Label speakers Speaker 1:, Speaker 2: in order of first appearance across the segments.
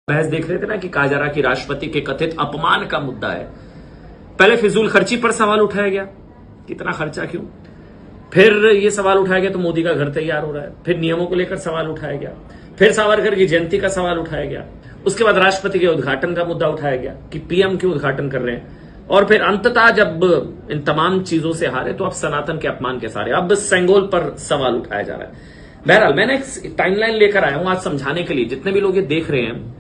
Speaker 1: बहस देख रहे थे ना कि कहा जा रहा कि राष्ट्रपति के कथित अपमान का मुद्दा है। पहले फिजूल खर्ची पर सवाल उठाया गया, कितना खर्चा क्यों। फिर ये सवाल उठाया गया तो मोदी का घर तैयार हो रहा है। फिर नियमों को लेकर सवाल उठाया गया। फिर सावरकर की जयंती का सवाल उठाया गया। उसके बाद राष्ट्रपति के उद्घाटन का मुद्दा उठाया गया कि पीएम क्यों उद्घाटन कर रहे हैं। और फिर अंततः जब इन तमाम चीजों से हारे तो अब सनातन के अपमान के सारे, अब सेंगोल पर सवाल उठाया जा रहा है। बहरहाल मैंने एक टाइमलाइन लेकर आया हूं आज समझाने के लिए, जितने भी लोग ये देख रहे हैं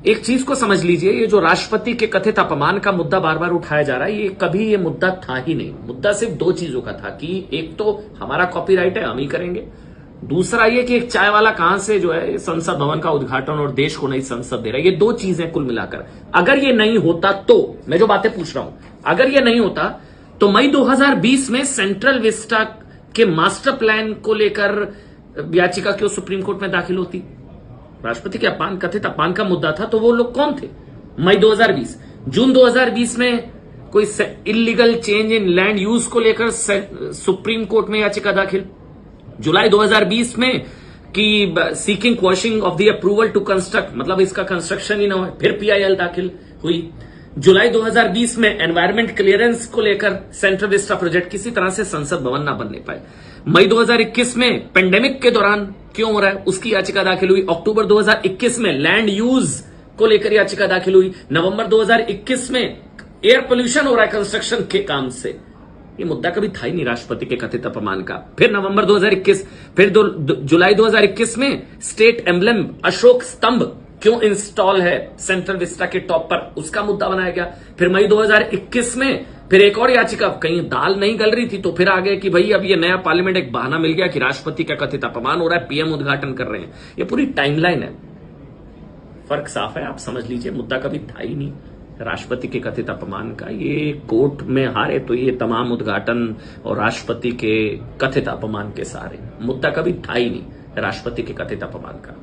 Speaker 1: एक चीज को समझ लीजिए, ये जो राष्ट्रपति के कथित अपमान का मुद्दा बार बार उठाया जा रहा है, ये कभी ये मुद्दा था ही नहीं। मुद्दा सिर्फ दो चीजों का था कि एक तो हमारा कॉपीराइट है, हम ही करेंगे। दूसरा ये कि एक चाय वाला कहां से जो है संसद भवन का उद्घाटन और देश को नई संसद दे रहा है। ये दो चीजें कुल मिलाकर अगर ये नहीं होता तो, मैं जो बातें पूछ रहा हूं, अगर ये नहीं होता तो मई 2020 में सेंट्रल विस्टा के मास्टर प्लान को लेकर याचिका क्यों सुप्रीम कोर्ट में दाखिल होती। राष्ट्रपति के अपमान, कथित अपमान का मुद्दा था तो वो लोग कौन थे। मई 2020, जून 2020 में कोई illegal change in land use को लेकर सुप्रीम कोर्ट में याचिका दाखिल। जुलाई 2020 में कि seeking quashing of the approval to construct, मतलब इसका कंस्ट्रक्शन ही ना हो, फिर पीआईएल दाखिल हुई। जुलाई 2020 में एनवायरमेंट क्लियरेंस को लेकर सेंट्रल विस्टा प्रोजेक्ट किसी तरह से संसद भवन ना बनने पाए। मई 2021 में पेंडेमिक के दौरान क्यों हो रहा है उसकी याचिका दाखिल हुई। अक्टूबर 2021 में लैंड यूज को लेकर याचिका दाखिल हुई। नवंबर 2021 में एयर पोल्यूशन हो रहा है कंस्ट्रक्शन के काम से। ये मुद्दा कभी था ही नहीं राष्ट्रपति के कथित अपमान का। फिर नवंबर 2021, फिर जुलाई 2021 में स्टेट एम्बलम अशोक स्तंभ क्यों इंस्टॉल है सेंट्रल विस्टा के टॉप पर, उसका मुद्दा बनाया गया। फिर मई 2021 में फिर एक और याचिका, कहीं दाल नहीं गल रही थी तो फिर आ गए कि भाई अब ये नया पार्लियामेंट, एक बहाना मिल गया कि राष्ट्रपति का कथित अपमान हो रहा है, पीएम उद्घाटन कर रहे हैं। ये पूरी टाइमलाइन है, फर्क साफ है, आप समझ लीजिए। मुद्दा कभी था ही नहीं राष्ट्रपति के कथित अपमान का। ये कोर्ट में हारे तो ये तमाम उद्घाटन और राष्ट्रपति के कथित अपमान के सारे, मुद्दा कभी था ही नहीं राष्ट्रपति के कथित अपमान का।